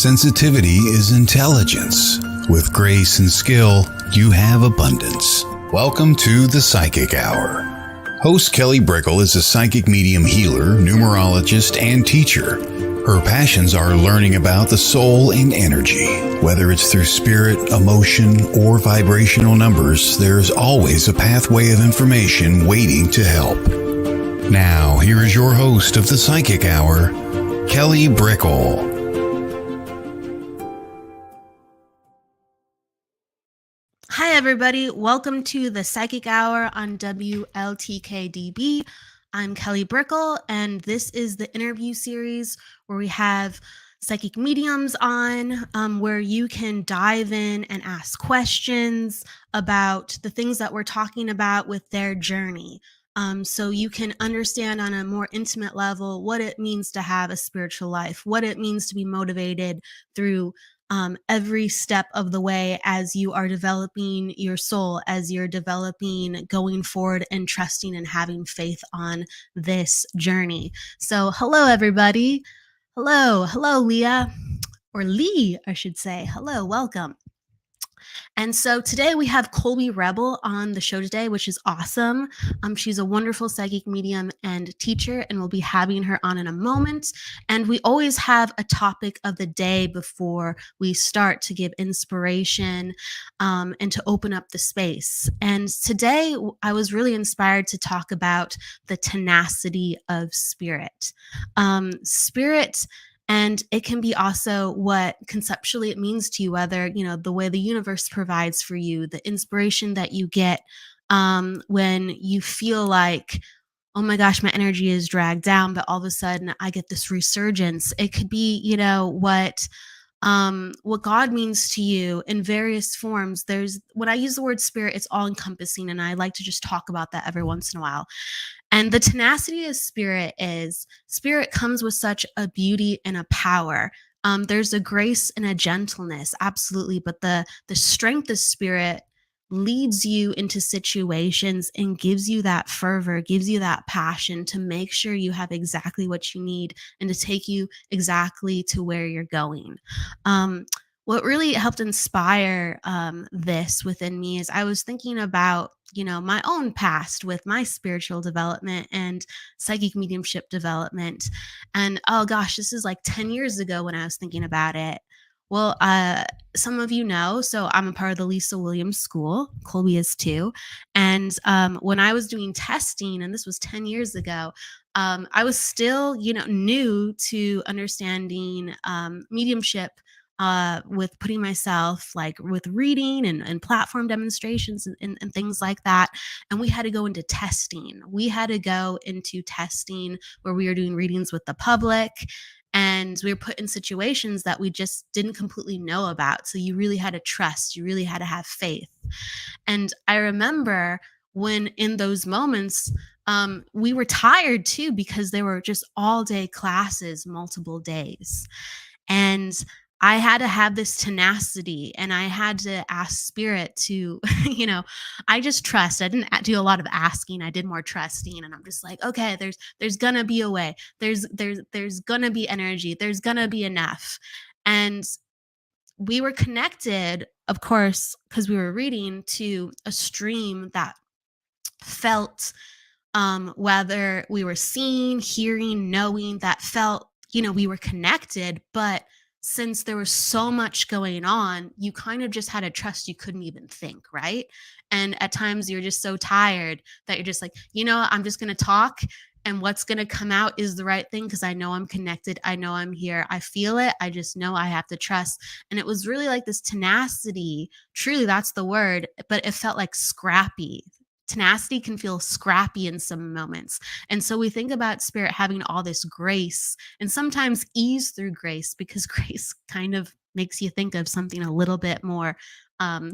Sensitivity is intelligence. With grace and skill, you have abundance. Welcome to the Psychic Hour. Host Kelly Brickel is a psychic medium healer, numerologist, and teacher. Her passions are learning about the soul and energy. Whether it's through spirit, emotion, or vibrational numbers, there's always a pathway of information waiting to help. Now, here is your host of the Psychic Hour, Kelly Brickel. Hi, everybody. Welcome to the Psychic Hour on WLTK-DB. I'm Kelly Brickel, and this is the interview series where we have psychic mediums on, where you can dive in and ask questions about the things that we're talking about with their journey. So you can understand on a more intimate level what it means to have a spiritual life, what it means to be motivated through every step of the way as you are developing your soul, as you're developing, going forward and trusting and having faith on this journey. So hello, everybody. Hello, Leah, or Lee, I should say. Hello, welcome. And so today we have Colby Rebel on the show today, which is awesome. She's a wonderful psychic medium and teacher, and we'll be having her on in a moment. And we always have a topic of the day before we start to give inspiration and to open up the space. And today I was really inspired to talk about the tenacity of spirit. Spirit. And it can be also what conceptually it means to you, whether, the way the universe provides for you, the inspiration that you get when you feel like, oh my gosh, my energy is dragged down, but all of a sudden I get this resurgence. It could be, what God means to you in various forms. When I use the word spirit, it's all encompassing. And I like to just talk about that every once in a while. And the tenacity of spirit comes with such a beauty and a power. There's a grace and a gentleness, absolutely. But the strength of spirit leads you into situations and gives you that fervor, gives you that passion to make sure you have exactly what you need and to take you exactly to where you're going. What really helped inspire this within me is I was thinking about, my own past with my spiritual development and psychic mediumship development. And oh gosh, this is like 10 years ago when I was thinking about it. Well, some of you know, so I'm a part of the Lisa Williams School. Colby is too. And when I was doing testing, and this was 10 years ago, I was still, new to understanding mediumship with putting myself with reading and platform demonstrations and things like that. And we had to go into testing. We had to go into testing where we were doing readings with the public. And we were put in situations that we just didn't completely know about. So you really had to trust. You really had to have faith. And I remember when in those moments, we were tired too, because they were just all day classes, multiple days. And I had to have this tenacity, and I had to ask spirit to, I just trust. I didn't do a lot of asking. I did more trusting, and I'm just like, okay, there's gonna be a way. There's gonna be energy. There's gonna be enough. And we were connected, of course, because we were reading to a stream that felt, whether we were seeing, hearing, knowing, that felt, we were connected, but since there was so much going on, you kind of just had to trust. You couldn't even think, right? And at times you're just so tired that you're just like, I'm just going to talk, and what's going to come out is the right thing because I know I'm connected. I know I'm here. I feel it. I just know I have to trust. And it was really like this tenacity. Truly, that's the word, but it felt like scrappy. Tenacity can feel scrappy in some moments. And so we think about spirit having all this grace and sometimes ease through grace, because grace kind of makes you think of something a little bit more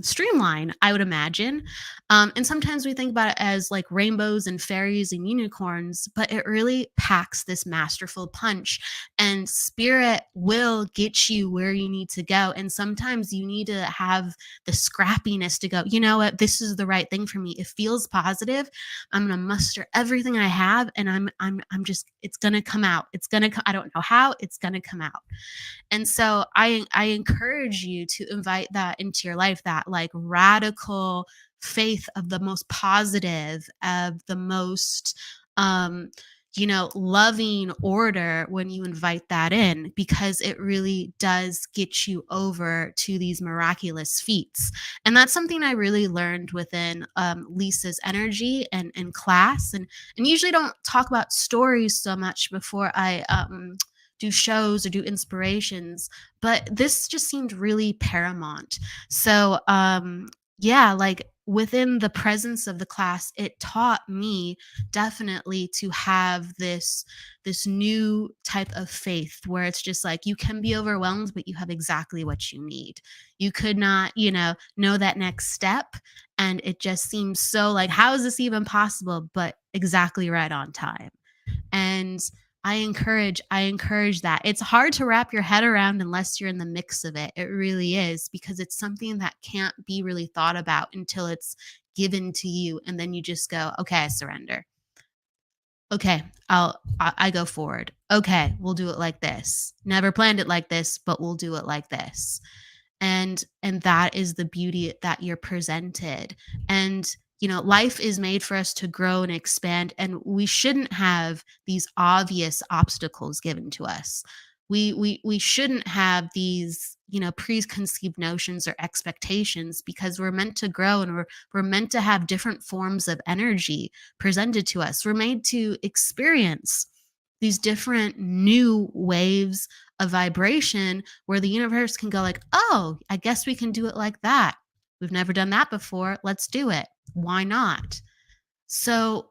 streamline, I would imagine. And sometimes we think about it as like rainbows and fairies and unicorns, but it really packs this masterful punch. And spirit will get you where you need to go. And sometimes you need to have the scrappiness to go, you know what, this is the right thing for me. It feels positive. I'm gonna muster everything I have, and I'm just, it's gonna come out. It's gonna I don't know how, it's gonna come out. And so I encourage you to invite that into your life, that like radical faith of the most positive, of the most loving order when you invite that in, because it really does get you over to these miraculous feats. And that's something I really learned within Lisa's energy and in class. And usually don't talk about stories so much before I do shows or do inspirations, but this just seemed really paramount. So yeah, like within the presence of the class, it taught me definitely to have this new type of faith where it's just like you can be overwhelmed, but you have exactly what you need. You could not, know that next step, and it just seems so like, how is this even possible? But exactly right on time. And I encourage that. It's hard to wrap your head around unless you're in the mix of it. It really is, because it's something that can't be really thought about until it's given to you, and then you just go, okay, I surrender. Okay, I go forward. Okay, we'll do it like this. Never planned it like this, but we'll do it like this. And that is the beauty that you're presented. And life is made for us to grow and expand, and we shouldn't have these obvious obstacles given to us. We shouldn't have these, preconceived notions or expectations, because we're meant to grow, and we're meant to have different forms of energy presented to us. We're made to experience these different new waves of vibration where the universe can go like, oh, I guess we can do it like that. We've never done that before. Let's do it. Why not? So,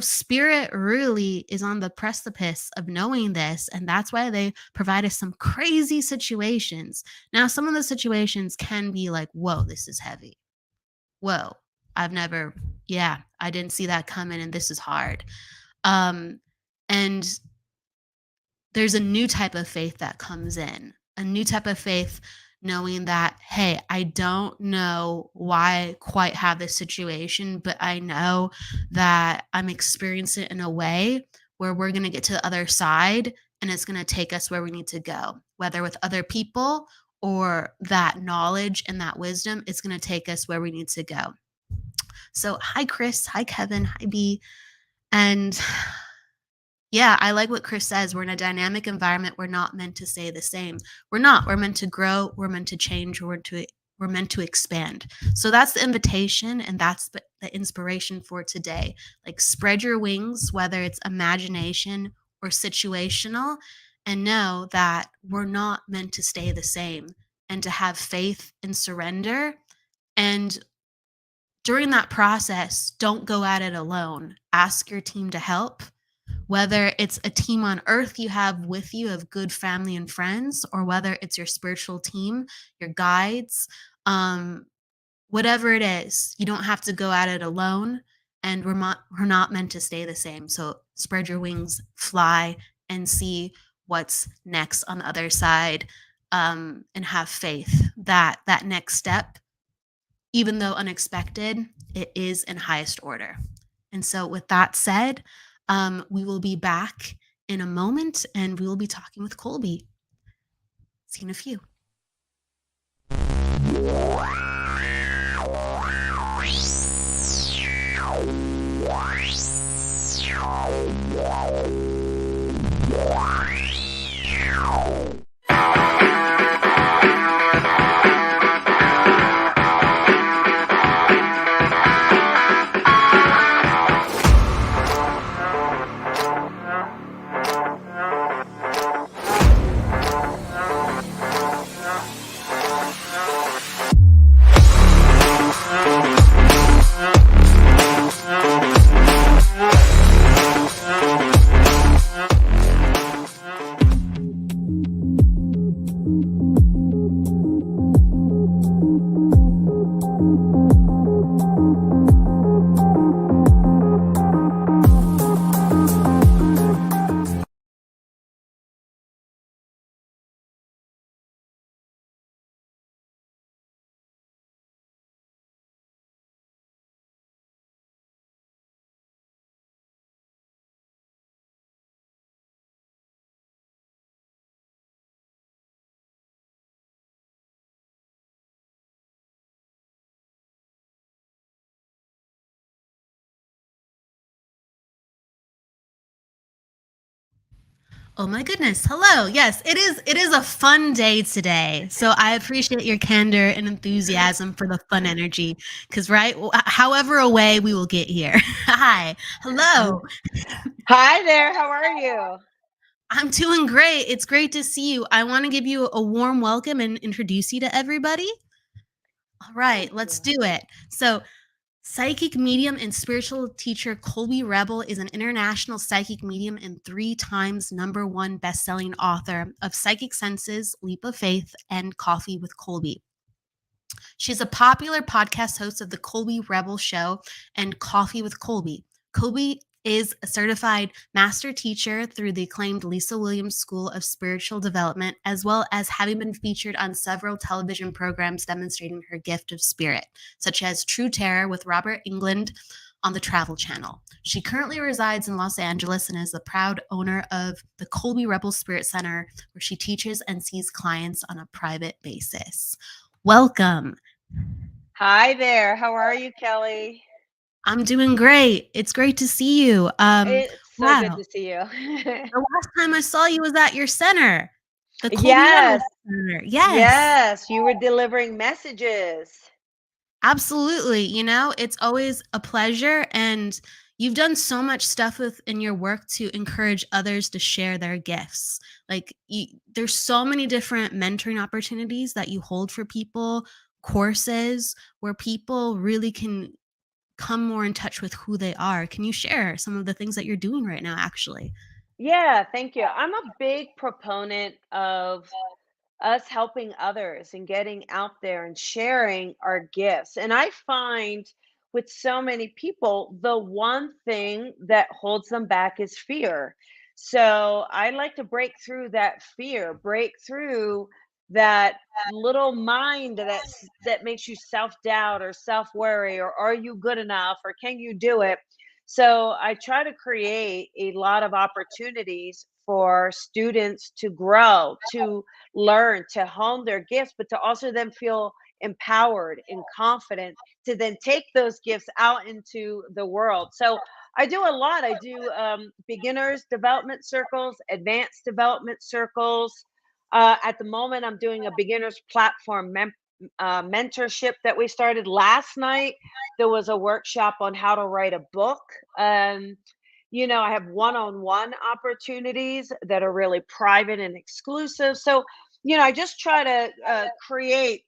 spirit really is on the precipice of knowing this. And that's why they provide us some crazy situations. Now, some of the situations can be like, whoa, this is heavy. Whoa, I didn't see that coming, and this is hard. And there's a new type of faith that comes in, a new type of faith knowing that, hey, I don't know why I quite have this situation, but I know that I'm experiencing it in a way where we're going to get to the other side, and it's going to take us where we need to go, whether with other people or that knowledge and that wisdom. It's going to take us where we need to go. So hi, Chris. Hi, Kevin. Hi, B. And yeah, I like what Chris says. We're in a dynamic environment. We're not meant to stay the same. We're not. We're meant to grow. We're meant to change. We're meant to expand. So that's the invitation, and that's the inspiration for today. Like, spread your wings, whether it's imagination or situational, and know that we're not meant to stay the same, and to have faith and surrender. And during that process, don't go at it alone. Ask your team to help. Whether it's a team on earth you have with you of good family and friends, or whether it's your spiritual team, your guides, whatever it is, you don't have to go at it alone, and we're not meant to stay the same. So spread your wings, fly, and see what's next on the other side, and have faith that that next step, even though unexpected, it is in highest order. And so with that said, we will be back in a moment, and we will be talking with Colby. See you in a few. Oh my goodness. Hello. Yes, it is a fun day today. So I appreciate your candor and enthusiasm for the fun energy cuz right, however away we will get here. Hi. Hello. Hi there, how are you? I'm doing great. It's great to see you. I want to give you a warm welcome and introduce you to everybody. All right, Thank let's you. do it. So, psychic medium and spiritual teacher Colby Rebel is an international psychic medium and 3 times #1 best-selling author of Psychic Senses, Leap of Faith, and Coffee with Colby. She's a popular podcast host of the Colby Rebel Show and Coffee with Colby. Colby is a certified master teacher through the acclaimed Lisa Williams School of Spiritual Development, as well as having been featured on several television programs demonstrating her gift of spirit, such as True Terror with Robert Englund on the Travel Channel. She currently resides in Los Angeles and is the proud owner of the Colby Rebel Spirit Center, where she teaches and sees clients on a private basis. Welcome. Hi there, how are you, Kelly? I'm doing great. It's great to see you. It's so good Wow. to see you. The last time I saw you was at your center, the Colby Rebel Yes, Center. Yes, yes, you were delivering messages. absolutely. It's always a pleasure, and you've done so much stuff in your work to encourage others to share their gifts. Like, there's so many different mentoring opportunities that you hold for people, courses where people really can come more in touch with who they are. Can you share some of the things that you're doing right now, actually? Yeah, thank you. I'm a big proponent of us helping others and getting out there and sharing our gifts. And I find with so many people, the one thing that holds them back is fear. So I like to break through that fear, break through that little mind that makes you self-doubt or self-worry, or are you good enough, or can you do it? So I try to create a lot of opportunities for students to grow, to learn, to hone their gifts, but to also then feel empowered and confident to then take those gifts out into the world. So I do a lot. I do beginners development circles, advanced development circles. At the moment, I'm doing a beginners platform mentorship that we started last night. There was a workshop on how to write a book. Um, I have one-on-one opportunities that are really private and exclusive. So, I just try to create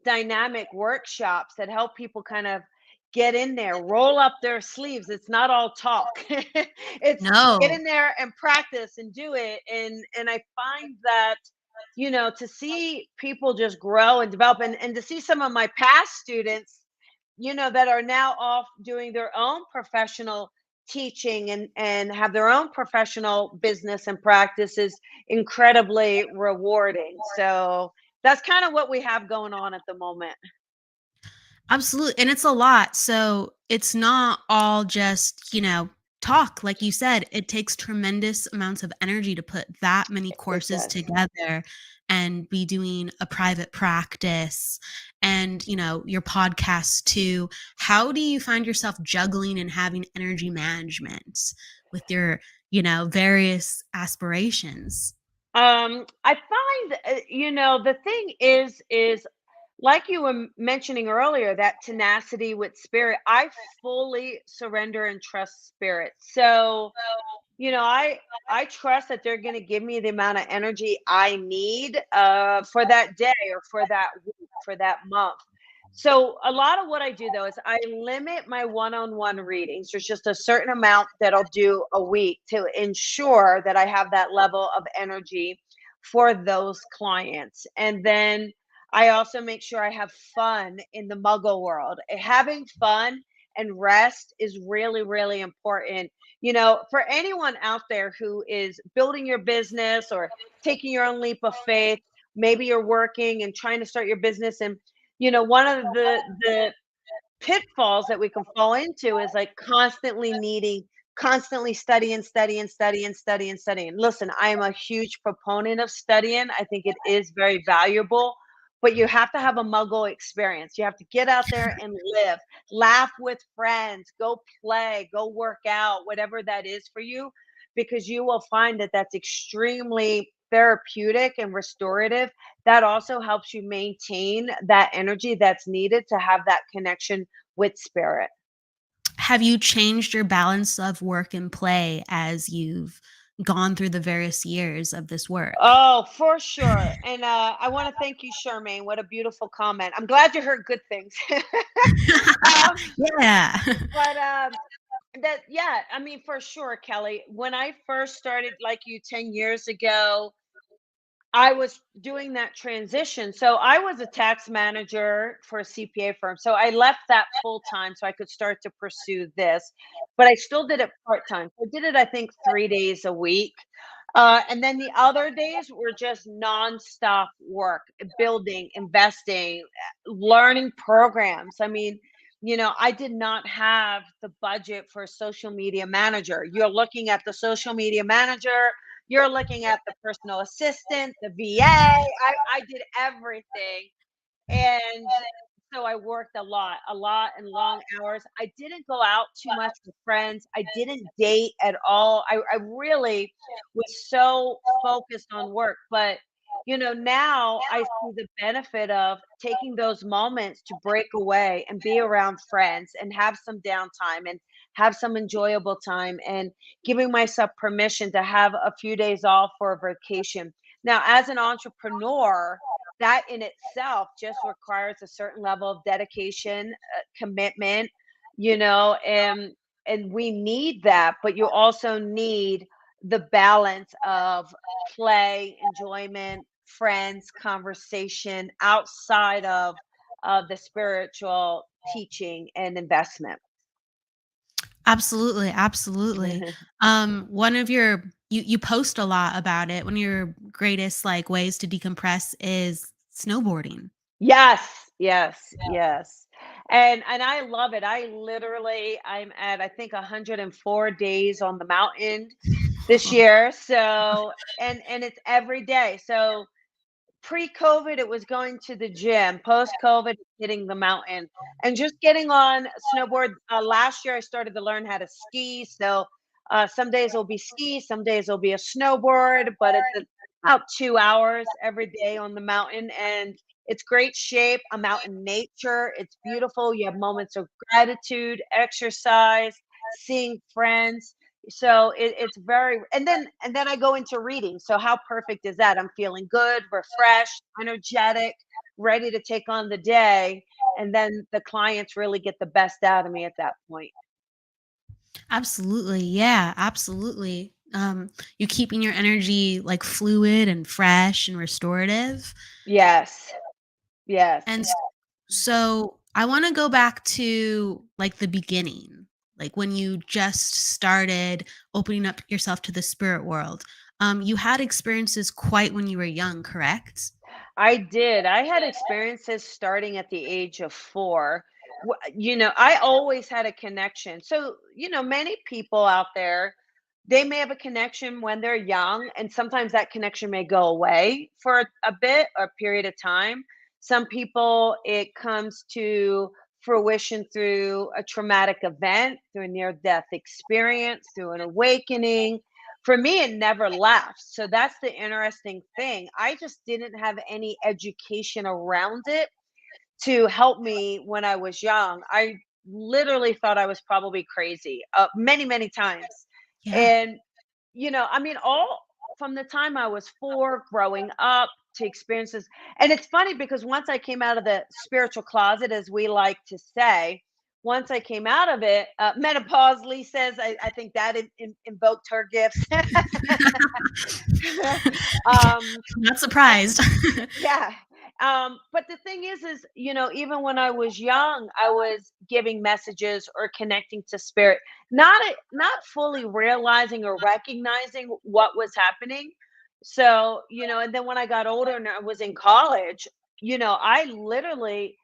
dynamic workshops that help people kind of get in there, roll up their sleeves. It's not all talk. It's get No. in there and practice and do it. And I find that, to see people just grow and develop, and to see some of my past students, that are now off doing their own professional teaching and have their own professional business and practice is incredibly rewarding. So that's kind of what we have going on at the moment. Absolutely, and it's a lot, so it's not all just, talk, like you said. It takes tremendous amounts of energy to put that many It courses does. together and be doing a private practice and, your podcast too. How do you find yourself juggling and having energy management with your, various aspirations? I find, the thing is like you were mentioning earlier, that tenacity with spirit. I fully surrender and trust spirit. So, I trust that they're going to give me the amount of energy I need for that day or for that week, for that month. So a lot of what I do though is I limit my one-on-one readings. There's just a certain amount that I'll do a week to ensure that I have that level of energy for those clients. And then I also make sure I have fun in the muggle world. Having fun and rest is really, really important. For anyone out there who is building your business or taking your own leap of faith, maybe you're working and trying to start your business, and one of the pitfalls that we can fall into is like constantly needing, constantly studying, studying, studying, studying, studying. Listen, I am a huge proponent of studying. I think it is very valuable, but you have to have a muggle experience. You have to get out there and live, laugh with friends, go play, go work out, whatever that is for you. because you will find that that's extremely therapeutic and restorative. That also helps you maintain that energy that's needed to have that connection with spirit. Have you changed your balance of work and play as you've gone through the various years of this work? Oh, for sure. And I want to thank you, Charmaine. What a beautiful comment. I'm glad you heard good things. um, Yeah. but that, yeah, I mean, for sure, Kelly. When I first started, like you, 10 years ago, I was doing that transition. So I was a tax manager for a CPA firm. So I left that full time so I could start to pursue this, but I still did it part time. I did it, I think, 3 days a week. And then the other days were just nonstop work, building, investing, learning programs. I mean, I did not have the budget for a social media manager. You're looking at the social media manager, you're looking at the personal assistant, the VA. I did everything. And so I worked a lot and long hours. I didn't go out too much with friends. I didn't date at all. I really was so focused on work. But, now I see the benefit of taking those moments to break away and be around friends and have some downtime and have some enjoyable time and giving myself permission to have a few days off for a vacation. Now, as an entrepreneur, that in itself just requires a certain level of dedication, commitment, and we need that, but you also need the balance of play, enjoyment, friends, conversation outside of the spiritual teaching and investment. Absolutely, absolutely. One of your you post a lot about it. One of your greatest like ways to decompress is snowboarding. Yes, yes, yes. And I love it. I'm at, I think, 104 days on the mountain this year. So, and it's every day. So pre-COVID, it was going to the gym. Post-COVID, hitting the mountain and just getting on snowboard. Last year, I started to learn how to ski. So some days will be ski, some days will be a snowboard, but it's about 2 hours every day on the mountain. And it's great shape. I'm out in nature. It's beautiful. You have moments of gratitude, exercise, seeing friends. So it's very, and then I go into reading. So how perfect is that? I'm feeling good, refreshed, energetic, ready to take on the day, and then the clients really get the best out of me at that point. Absolutely. Yeah, absolutely. You keeping your energy like fluid and fresh and restorative. Yes, yes. And so I want to go back to like the beginning, like when you just started opening up yourself to the spirit world. You had experiences quite when you were young, correct? I did. I had experiences starting at the age of 4. I always had a connection. So, many people out there, they may have a connection when they're young, and sometimes that connection may go away for a bit or a period of time. Some people, it comes to fruition through a traumatic event, through a near death experience, through an awakening. For me, it never left. So that's the interesting thing. I just didn't have any education around it to help me when I was young. I literally thought I was probably crazy, many, many times. Yeah. And, I mean, all from the time I was 4, growing up to experiences. And it's funny because once I came out of the spiritual closet, as we like to say, once I came out of it, menopause, Lee says, I think that invoked her gifts. um, Not surprised. yeah. But the thing is, even when I was young, I was giving messages or connecting to spirit, not fully realizing or recognizing what was happening. So, and then when I got older and I was in college, I literally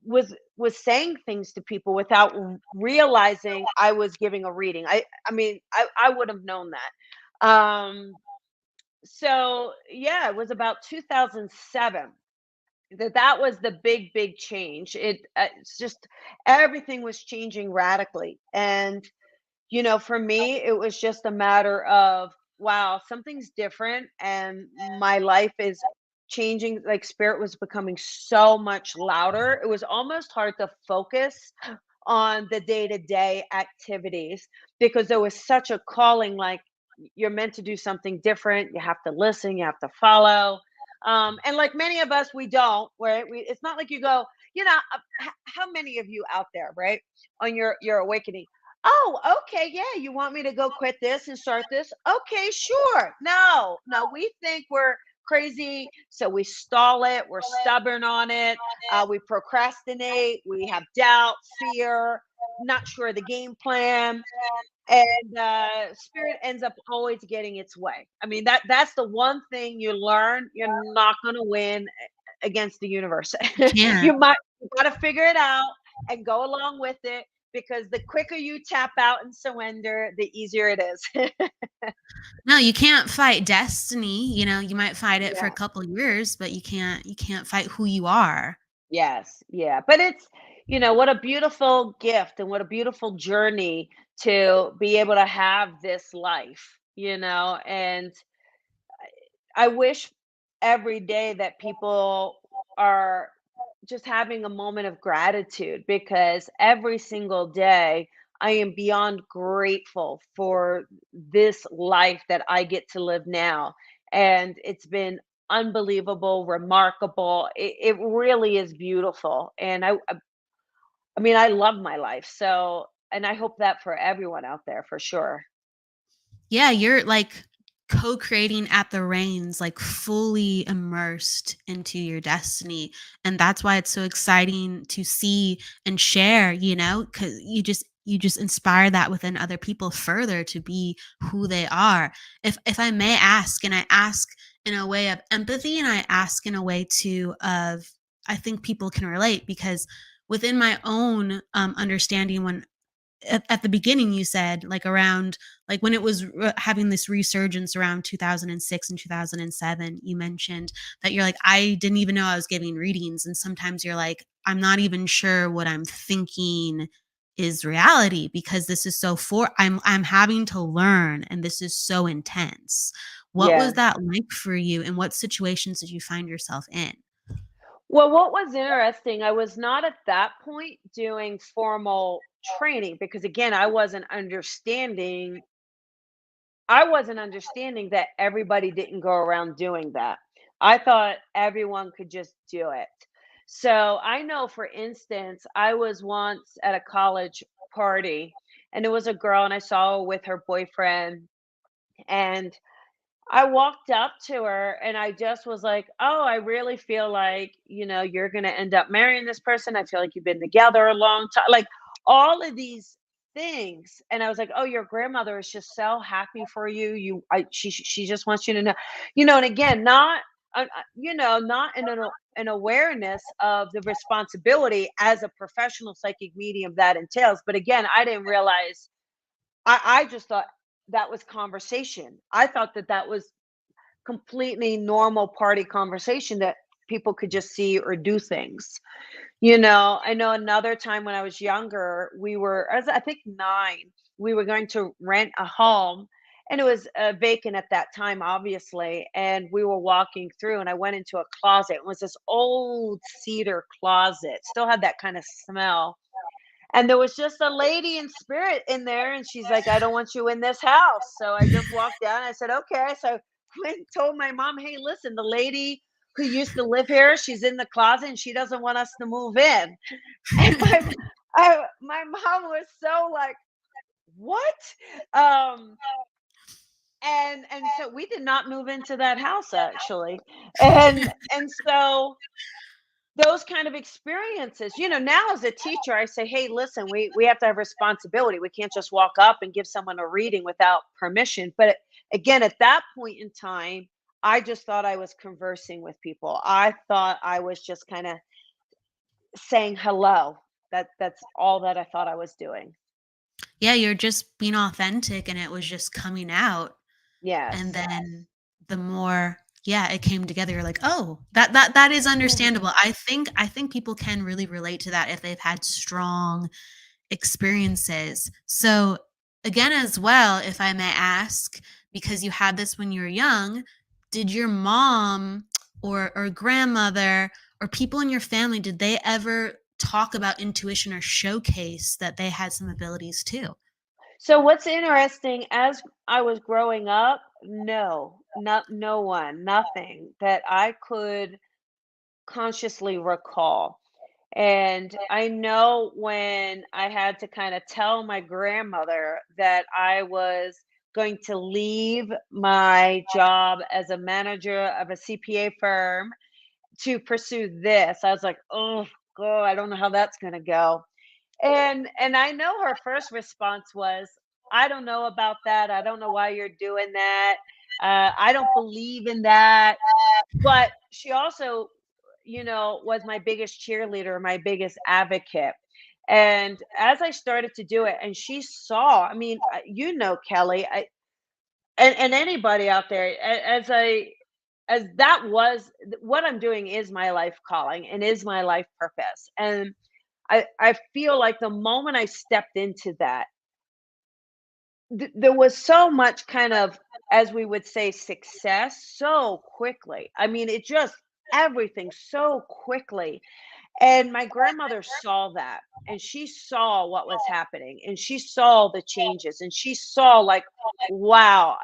was saying things to people without realizing I was giving a reading. I mean, I would have known that. So yeah, it was about 2007 that was the big change. It's just everything was changing radically. And For me, it was just a matter of, wow, something's different and my life is changing. Like spirit was becoming so much louder. It was almost hard to focus on the day-to-day activities because there was such a calling, like you're meant to do something different. You have to listen, you have to follow. And like many of us, we don't, right? It's not like you go, how many of you out there, right? On your awakening. Oh, okay, yeah, you want me to go quit this and start this? Okay, sure. No, no, we think we're crazy, so we stall it, we're stubborn on it, we procrastinate, we have doubt, fear, not sure of the game plan, and spirit ends up always getting its way. I mean, that's the one thing you learn. You're not going to win against the universe. Can't. You got to figure it out and go along with it, because the quicker you tap out and surrender, the easier it is. No, you can't fight destiny. You might fight it for a Yeah. couple years, but you can't fight who you are. Yes, yeah. But it's, what a beautiful gift and what a beautiful journey to be able to have this life, and I wish every day that people are just having a moment of gratitude, because every single day I am beyond grateful for this life that I get to live now. And it's been unbelievable, remarkable. It really is beautiful. And I mean, I love my life. So, and I hope that for everyone out there for sure. Yeah, you're like co-creating at the reins, like fully immersed into your destiny. And that's why it's so exciting to see and share, because you just inspire that within other people further to be who they are. If I may ask, and I ask in a way of empathy, and I ask in a way too of, I think people can relate, because within my own understanding, when at the beginning you said, like around, like when it was having this resurgence around 2006 and 2007, you mentioned that you're like, I didn't even know I was giving readings, and sometimes you're like, I'm not even sure what I'm thinking is reality, because this is so I'm having to learn, and this is so intense. What was Yeah. that like for you, and what situations did you find yourself in? Well, what was interesting, I was not at that point doing formal training because, again, I wasn't understanding that everybody didn't go around doing that. I thought everyone could just do it. So I know, for instance, I was once at a college party, and it was a girl, and I saw her with her boyfriend, and I walked up to her and I just was like, "Oh, I really feel like, you're going to end up marrying this person. I feel like you've been together a long time." Like all of these things. And I was like, "Oh, your grandmother is just so happy for you. She just wants you to know." And again, not in an awareness of the responsibility as a professional psychic medium that entails. But again, I didn't realize. I just thought that was conversation. I thought that that was completely normal party conversation, that people could just see or do things. I know another time when I was younger, I was, I think, 9. We were going to rent a home, and it was vacant at that time, obviously. And we were walking through, and I went into a closet. It was this old cedar closet, still had that kind of smell. And there was just a lady in spirit in there, and she's like, "I don't want you in this house." So I just walked down. I said, "Okay." So I went and told my mom, "Hey, listen, the lady who used to live here, she's in the closet and she doesn't want us to move in." And my mom was so like, "What?" Um, and so we did not move into that house, actually. And so those kind of experiences, now as a teacher, I say, "Hey, listen, we have to have responsibility. We can't just walk up and give someone a reading without permission." But again, at that point in time, I just thought I was conversing with people. I thought I was just kind of saying hello. That's all that I thought I was doing. Yeah, you're just being authentic, and it was just coming out. And Yes. then the more, yeah, it came together, you're like, "Oh, that is Mhm. understandable." I think people can really relate to that if they've had strong experiences. So, again, as well, if I may ask, because you had this when you were young, did your mom or grandmother or people in your family, did they ever talk about intuition or showcase that they had some abilities too? So what's interesting, as I was growing up, no, not no one, nothing that I could consciously recall. And I know when I had to kind of tell my grandmother that I was going to leave my job as a manager of a CPA firm to pursue this, I was like, oh God, I don't know how that's gonna go. And I know her first response was, "I don't know about that. I don't know why you're doing that. I don't believe in that." But she also, was my biggest cheerleader, my biggest advocate. And as I started to do it, and she saw, I mean, Kelly, and anybody out there, as that was what I'm doing is my life calling and is my life purpose. And I feel like the moment I stepped into that, there was so much kind of, as we would say, success so quickly. I mean, it just everything so quickly. And my grandmother saw that, and she saw what was happening, and she saw the changes, and she saw, like, wow,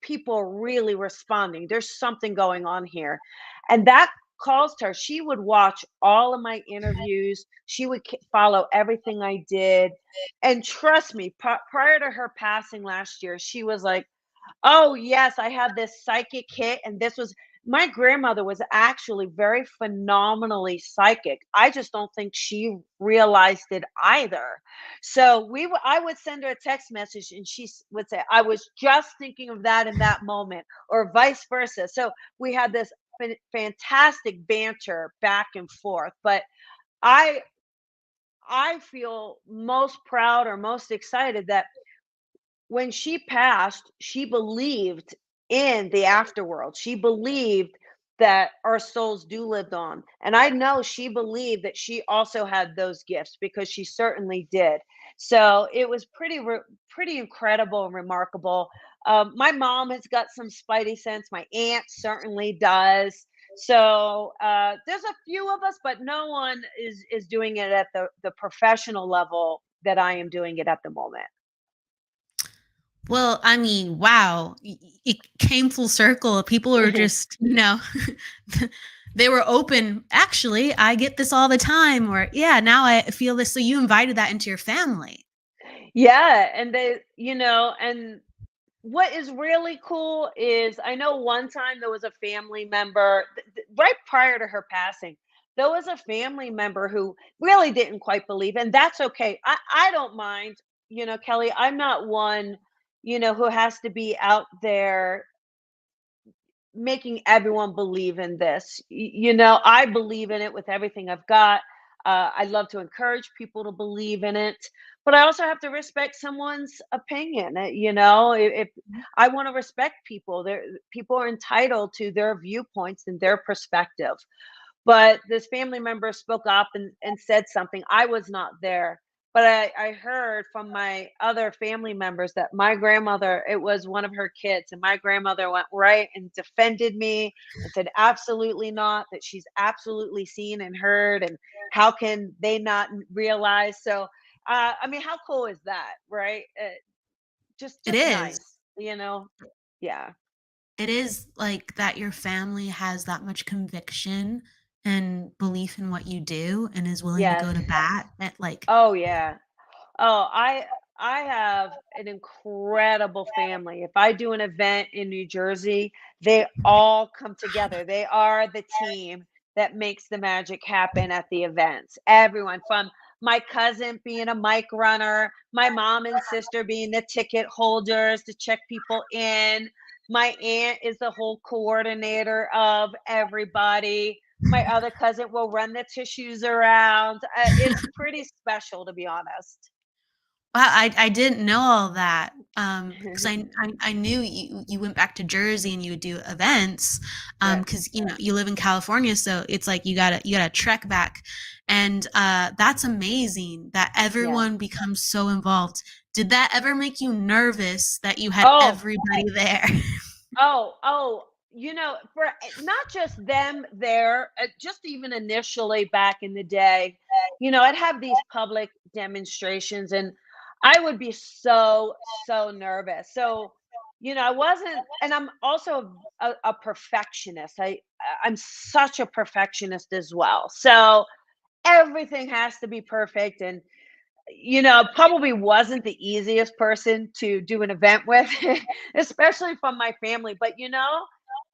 people are really responding. There's something going on here. And that caused her. She would watch all of my interviews, she would follow everything I did. And trust me, prior to her passing last year, she was like, oh, yes, I had this psychic hit, and this was my grandmother was actually very phenomenally psychic. I just don't think she realized it either. So I would send her a text message, and would say, "I was just thinking of that in that moment," or vice versa. So we had this fantastic banter back and forth. But I I feel most proud or most excited that when she passed, she believed in the afterworld. She believed that our souls do live on. And I know she believed that she also had those gifts because she certainly did. So it was pretty incredible and remarkable. My mom has got some spidey sense. My aunt certainly does. So there's a few of us, but no one is doing it at the professional level that I am doing it at the moment. Well, I mean, wow, it came full circle. People are just, they were open. Actually, I get this all the time, or yeah, now I feel this. So you invited that into your family. Yeah, and and what is really cool is I know one time there was a family member right prior to her passing. There was a family member who really didn't quite believe, and that's okay. I don't mind, Kelly. I'm not one, who has to be out there making everyone believe in this. I believe in it with everything I've got. I love to encourage people to believe in it, but I also have to respect someone's opinion. If I want to respect people, people are entitled to their viewpoints and their perspective. But this family member spoke up and said something. I was not there, but I heard from my other family members that my grandmother, it was one of her kids, and my grandmother went right and defended me and said, absolutely not, that she's absolutely seen and heard, and how can they not realize? So, I mean, how cool is that, right? It Just is. nice. Yeah. It is like that your family has that much conviction and belief in what you do and is willing to Yes. go to bat at like Oh, yeah. Oh, I have an incredible family. If I do an event in New Jersey, they all come together. They are the team that makes the magic happen at the events. Everyone from my cousin being a mic runner, my mom and sister being the ticket holders to check people in. My aunt is the whole coordinator of everybody. My other cousin will run the tissues around. It's pretty special, to be honest. wow, I didn't know all that. Because I knew you went back to Jersey and you would do events. Yeah. Because you live in California, so it's like you gotta trek back, and that's amazing that Yeah. everyone becomes so involved Did that ever make you nervous that you had Oh, everybody there? for not just them there, just even initially back in the day, I'd have these public demonstrations and I would be so, so nervous. So, I wasn't, and I'm also a perfectionist. I'm such a perfectionist as well. So everything has to be perfect. And probably wasn't the easiest person to do an event with, especially from my family. But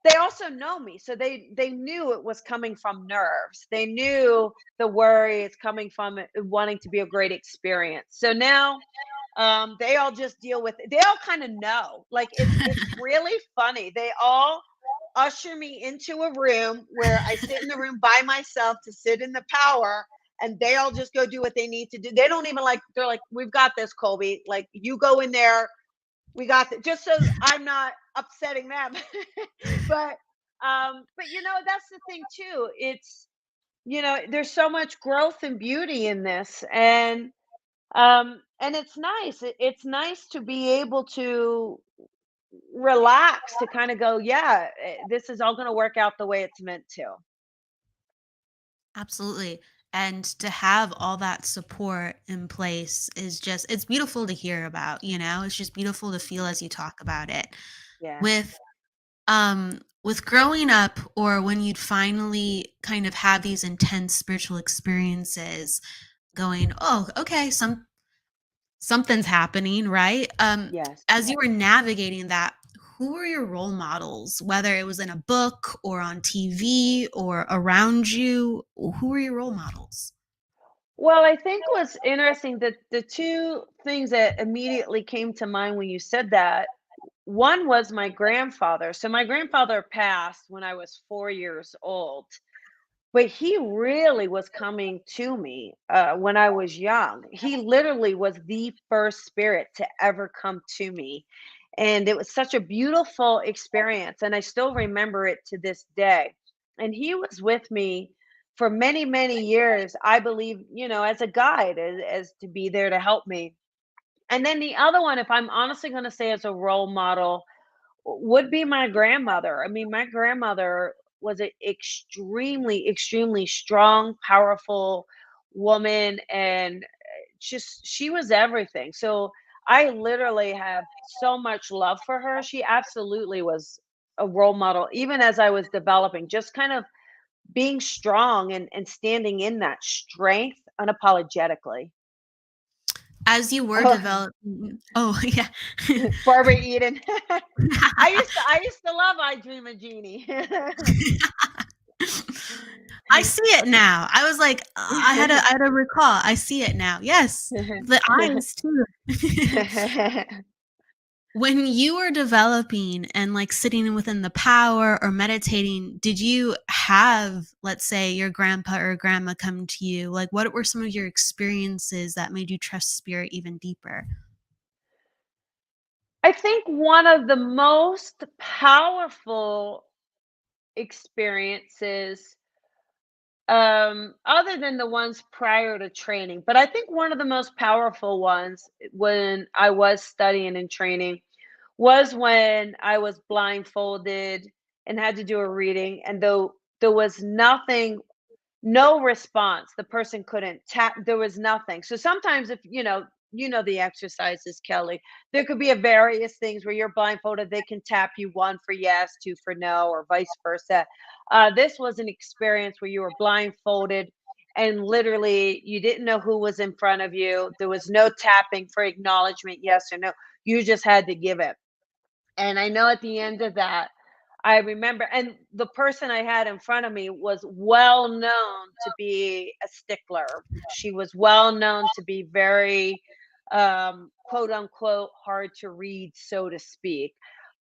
they also know me, so they knew it was coming from nerves. They knew the worry is coming from it wanting to be a great experience. So now, they all just deal with it. They all kind of know. Like it's really funny. They all usher me into a room where I sit in the room by myself to sit in the power, and they all just go do what they need to do. They don't even they're like, "We've got this, Colby. Like you go in there, we got this," just so I'm not upsetting them. But that's the thing too. It's there's so much growth and beauty in this, and it's nice. It's nice to be able to relax, to kind of go, yeah, this is all going to work out the way it's meant to. Absolutely. And to have all that support in place is just, it's beautiful to hear about, It's just beautiful to feel as you talk about it. Yeah. With growing up, or when you'd finally kind of have these intense spiritual experiences, going, "Oh, okay, something's happening," right? Yes. As you were navigating that, who were your role models, whether it was in a book or on TV or around you? Who were your role models? Well, I think what's interesting, that the two things that immediately came to mind when you said that, one was my grandfather. So my grandfather passed when I was 4 years old. But he really was coming to me, when I was young. He literally was the first spirit to ever come to me, and it was such a beautiful experience, and I still remember it to this day. And he was with me for many, many years, I believe, as a guide, as to be there to help me. And then the other one, if I'm honestly gonna say as a role model, would be my grandmother. I mean, my grandmother was an extremely, extremely strong, powerful woman, and just she was everything. So I literally have so much love for her. She absolutely was a role model, even as I was developing, just kind of being strong and standing in that strength unapologetically. As you were developing, oh, yeah. Barbara Eden. I used to love I Dream a Genie. I see it now. I was like, I had to recall. I see it now. Yes, the eyes too. When you were developing and like sitting within the power or meditating, did you have, let's say, your grandpa or grandma come to you? Like, what were some of your experiences that made you trust spirit even deeper? I think one of the most powerful experiences, other than the ones prior to training, but I think one of the most powerful ones when I was studying and training was when I was blindfolded and had to do a reading, and though there was nothing, no response. The person couldn't tap. There was nothing. So sometimes, if the exercises, Kelly, there could be a various things where you're blindfolded. They can tap you, one for yes, two for no, or vice versa. This was an experience where you were blindfolded, and literally you didn't know who was in front of you. There was no tapping for acknowledgement, yes or no. You just had to give it. And I know at the end of that, I remember, and the person I had in front of me was well known to be a stickler. She was well known to be very, quote unquote, hard to read, so to speak.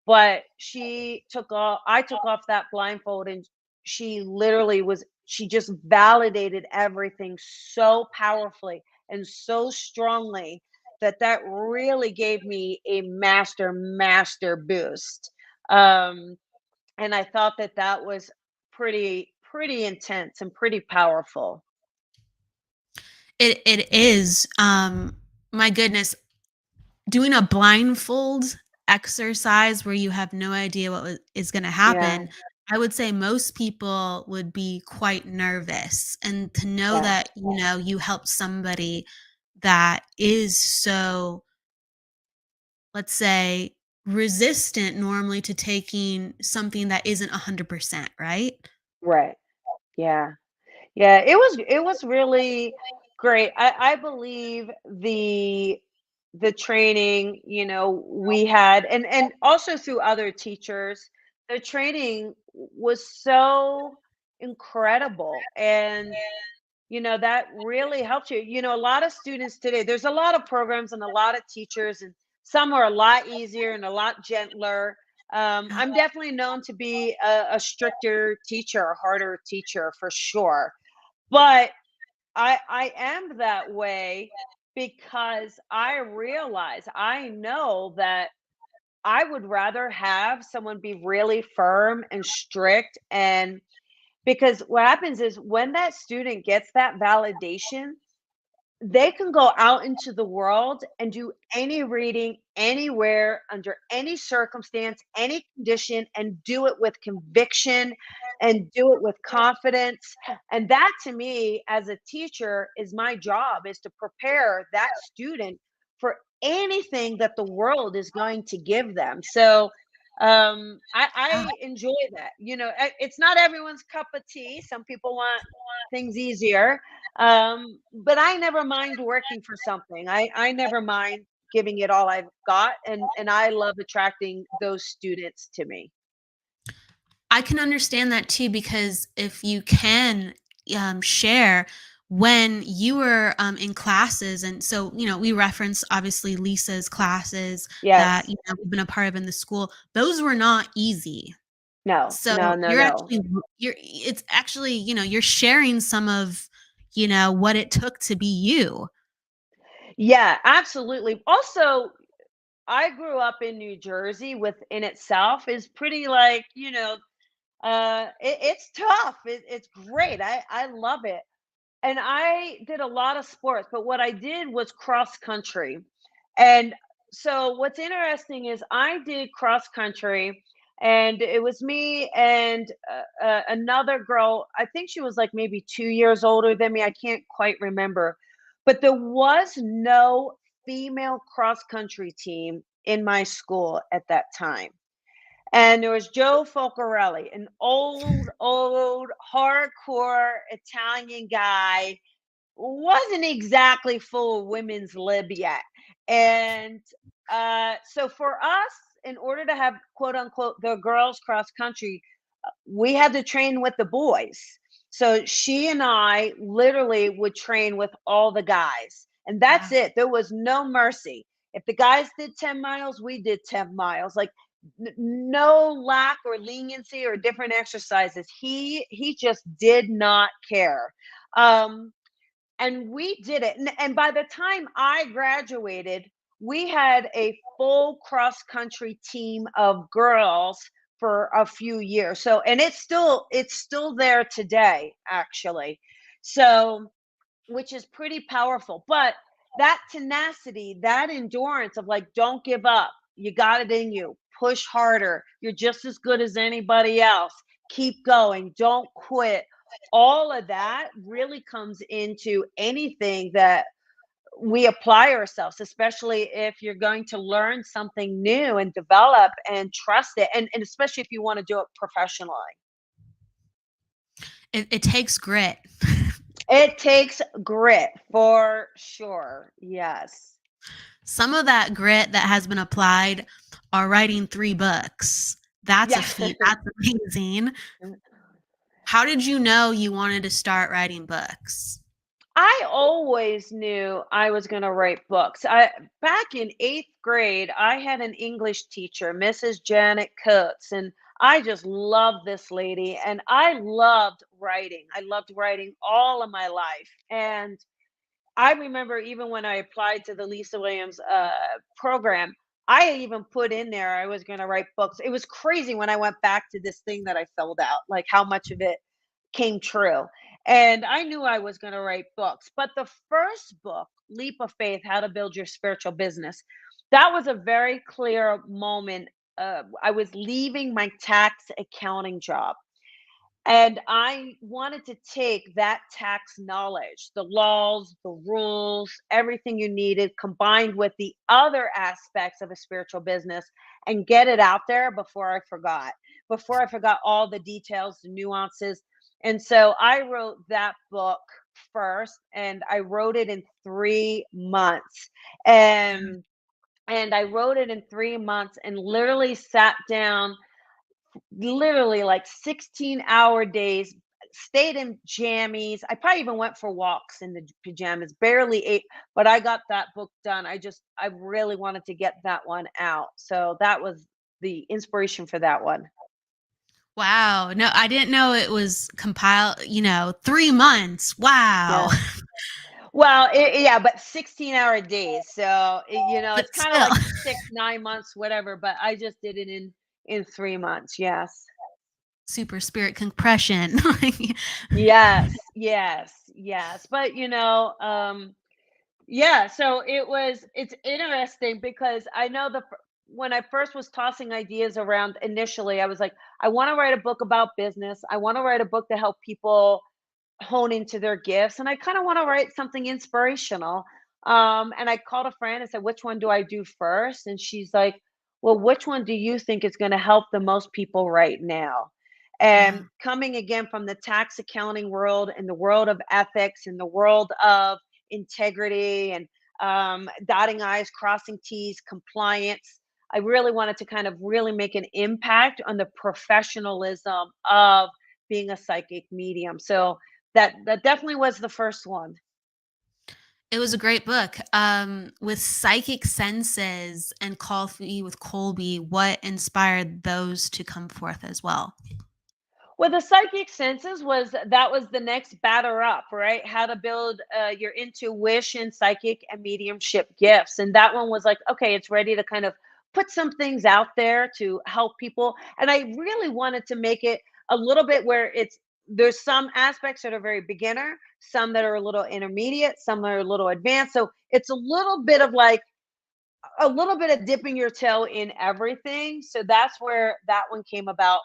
But I took off that blindfold, and she literally she just validated everything so powerfully and so strongly that really gave me a master boost. Um, and I thought that was pretty intense and pretty powerful. It is. My goodness, doing a blindfold exercise where you have no idea what is going to Yeah. happen, I would say most people would be quite nervous. And to know Yes. that, you helped somebody that is so, let's say, resistant normally to taking something that isn't 100%, right? Right. Yeah. Yeah, it was really great. I believe the training, we had, and also through other teachers, the training was so incredible. And that really helped you. A lot of students today, there's a lot of programs and a lot of teachers, and some are a lot easier and a lot gentler. I'm definitely known to be a stricter teacher, a harder teacher for sure. But I am that way because I know that I would rather have someone be really firm and strict. And because what happens is when that student gets that validation, they can go out into the world and do any reading anywhere under any circumstance, any condition, and do it with conviction and do it with confidence. And that, to me, as a teacher, is my job, is to prepare that student for anything that the world is going to give them. So I enjoy that. It's not everyone's cup of tea. Some people want things easier, but I never mind working for something. I never mind giving it all I've got, and I love attracting those students to me. I can understand that too, because if you can share when you were in classes, and so we reference obviously Lisa's classes that Yes. we've been a part of in the school. Those were not easy. No, So no, no, you're no. actually you're it's actually you're sharing some of what it took to be you. Yeah, absolutely. Also, I grew up in New Jersey, within itself is pretty, like, it's tough. It's great. I love it. And I did a lot of sports, but what I did was cross country. And so what's interesting is I did cross country, and it was me and another girl. I think she was like maybe 2 years older than me. I can't quite remember. But there was no female cross country team in my school at that time. And there was Joe Folcarelli, an old, hardcore Italian guy, wasn't exactly full of women's lib yet. And so for us, in order to have quote unquote the girls cross country, we had to train with the boys. So she and I literally would train with all the guys. And that's Wow. it. There was no mercy. If the guys did 10 miles, we did 10 miles. Like no lack or leniency or different exercises. He just did not care. Um, and we did it. And by the time I graduated, we had a full cross country team of girls for a few years. So, and it's still there today, actually. So, which is pretty powerful. But that tenacity, that endurance of, like, don't give up. You got it in you. Push harder. You're just as good as anybody else. Keep going. Don't quit. All of that really comes into anything that we apply ourselves, especially if you're going to learn something new and develop and trust it. And especially if you want to do it professionally. It takes grit. It takes grit for sure. Yes. Some of that grit that has been applied are writing 3 books. That's a Yeah. feat. That's amazing. How did you know you wanted to start writing books? I always knew I was going to write books. I Back in 8th grade, I had an English teacher, Mrs. Janet Coates, and I just loved this lady, and I loved writing. I loved writing all of my life. And I remember even when I applied to the Lisa Williams program, I even put in there I was going to write books. It was crazy when I went back to this thing that I filled out, like how much of it came true. And I knew I was going to write books. But the first book, Leap of Faith: How to Build Your Spiritual Business, that was a very clear moment. I was leaving my tax accounting job. And I wanted to take that tax knowledge, the laws, the rules, everything you needed, combined with the other aspects of a spiritual business and get it out there before I forgot all the details, the nuances. And so I wrote that book first, and I wrote it in 3 months. And I wrote it in 3 months and literally sat down, literally like 16-hour days, stayed in jammies. I probably even went for walks in the pajamas, barely ate, but I got that book done. I really wanted to get that one out. So that was the inspiration for that one. Wow. No, I didn't know it was compiled, 3 months. Wow. Yeah. Well, yeah, but 16-hour days. So, But it's kind of still, like 6, 9 months, whatever, but I just did it in 3 months. Yes. super spirit compression. Yes, yes, yes. But yeah, so it's interesting because I know when I first was tossing ideas around initially, I was like, I want to write a book about business. I want to write a book to help people hone into their gifts, and I kind of want to write something inspirational. And I called a friend and said, which one do I do first? And she's like, well, which one do you think is going to help the most people right now? And Wow. coming again from the tax accounting world and the world of ethics and the world of integrity and dotting I's, crossing T's, compliance, I really wanted to kind of really make an impact on the professionalism of being a psychic medium. So that definitely was the first one. It was a great book. With Psychic Senses and Coffee with Colby, what inspired those to come forth as well? Well, the psychic senses was the next batter up, right? How to build your intuition, psychic, and mediumship gifts. And that one was like, okay, it's ready to kind of put some things out there to help people. And I really wanted to make it a little bit where there's some aspects that are very beginner, some that are a little intermediate, some are a little advanced. So it's a little bit of like a little bit of dipping your toe in everything. So that's where that one came about.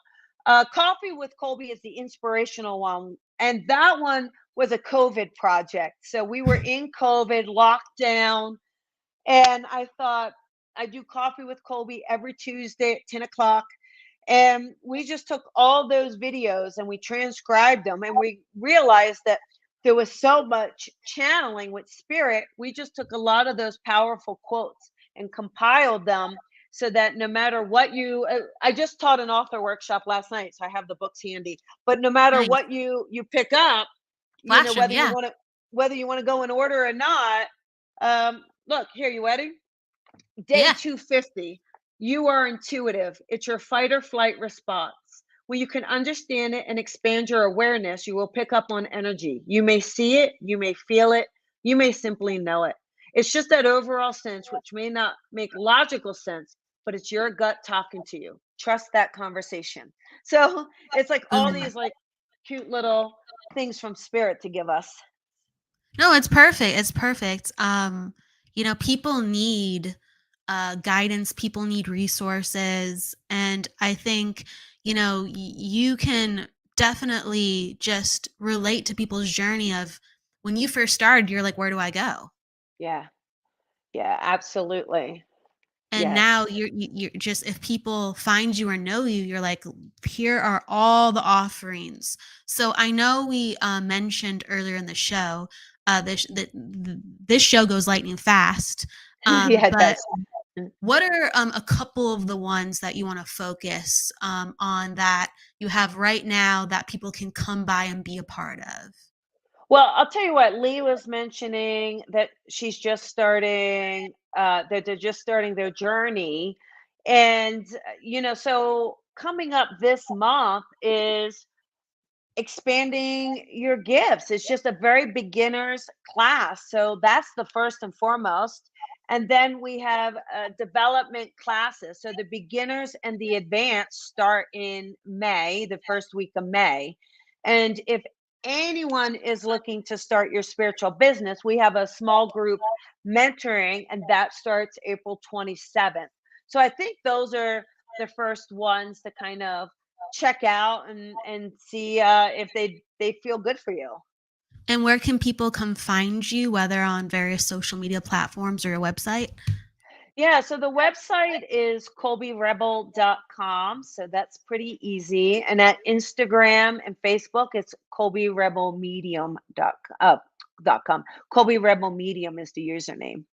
Coffee with Colby is the inspirational one. And that one was a COVID project. So we were in COVID, locked down. And I thought, I do Coffee with Colby every Tuesday at 10 o'clock. And we just took all those videos and we transcribed them. And we realized that there was so much channeling with spirit. We just took a lot of those powerful quotes and compiled them so that no matter what I just taught an author workshop last night, so I have the books handy. But no matter Nice. what you pick up, Flash 'em, whether you yeah. want to go in order or not. Look here, you ready? Day Yeah. 250. You are intuitive. It's your fight or flight response. When you can understand it and expand your awareness, you will pick up on energy. You may see it, you may feel it, you may simply know it. It's just that overall sense, which may not make logical sense, but it's your gut talking to you. Trust that conversation. So it's like all Mm. these like cute little things from spirit to give us. No, it's perfect. It's perfect. People need guidance, people need resources. And I think, you can definitely just relate to people's journey of when you first started, you're like, where do I go? Yeah. Yeah, absolutely. And Yes. now you're just, if people find you or know you, you're like, here are all the offerings. So I know we mentioned earlier in the show, this show goes lightning fast. Yeah, it But does. what are a couple of the ones that you want to focus on that you have right now that people can come by and be a part of? Well, I'll tell you what, Lee was mentioning that she's just starting, that they're just starting their journey. And, so coming up this month is expanding your gifts. It's just a very beginner's class. So that's the first and foremost. And then we have development classes. So the beginners and the advanced start in May, the first week of May. And if anyone is looking to start your spiritual business, we have a small group mentoring, and that starts April 27th. So I think those are the first ones to kind of check out and see if they feel good for you. And where can people come find you, whether on various social media platforms or your website? Yeah, so the website is colbyrebel.com. So that's pretty easy. And at Instagram and Facebook, it's colbyrebelmedium.com. Colby Rebel Medium is the username.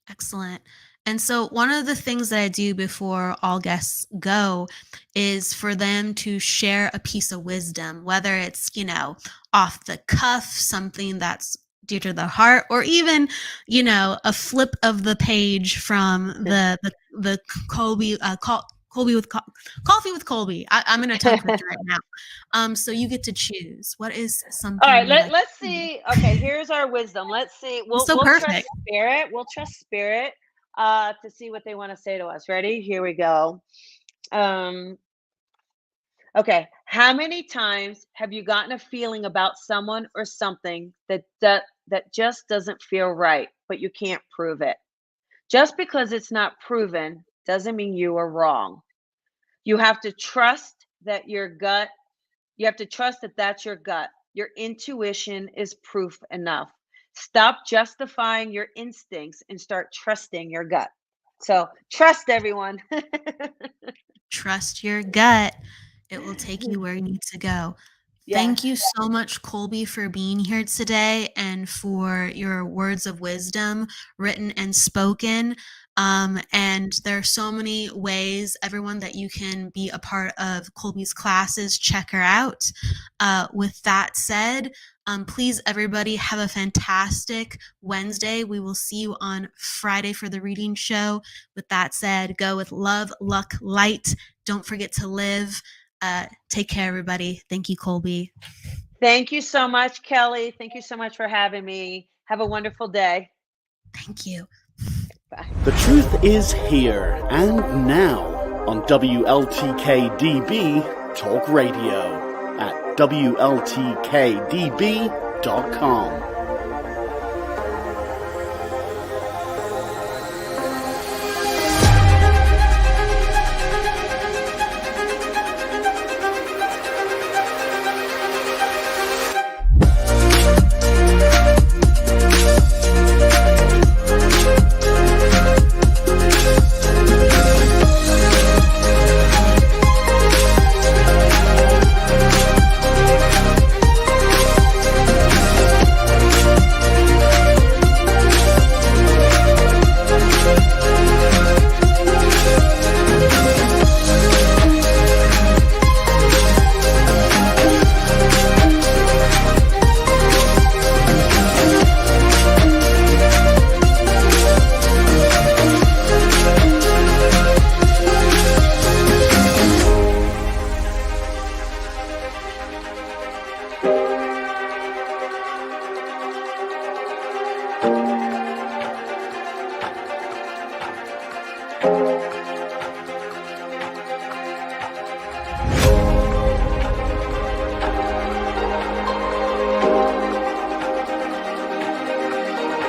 Excellent. And so, one of the things that I do before all guests go is for them to share a piece of wisdom, whether it's, off the cuff, something that's dear to their heart, or even, a flip of the page from the Colby, Colby with Coffee with Colby. I'm in a tongue twister right now. So you get to choose. What is something? All right, let's see. Okay, here's our wisdom. Let's see. We'll trust spirit. We'll trust spirit to see what they want to say to us. Ready? Here we go. Okay. How many times have you gotten a feeling about someone or something that just doesn't feel right, but you can't prove it? Just because it's not proven doesn't mean you are wrong. You have to trust that your gut, you have to trust that that's your gut. Your intuition is proof enough. Stop justifying your instincts and start trusting your gut. So trust, everyone. Trust your gut. It will take you where you need to go. Yeah. Thank you so much, Colby, for being here today and for your words of wisdom, written and spoken. And there are so many ways, everyone, that you can be a part of Colby's classes. Check her out. With that said, please, everybody, have a fantastic Wednesday. We will see you on Friday for the reading show. With that said, go with love, luck, light. Don't forget to live. Take care, everybody. Thank you, Colby. Thank you so much, Kelly. Thank you so much for having me. Have a wonderful day. Thank you. Bye. The truth is here and now on WLTK-DB Talk Radio at WLTK-DB.com.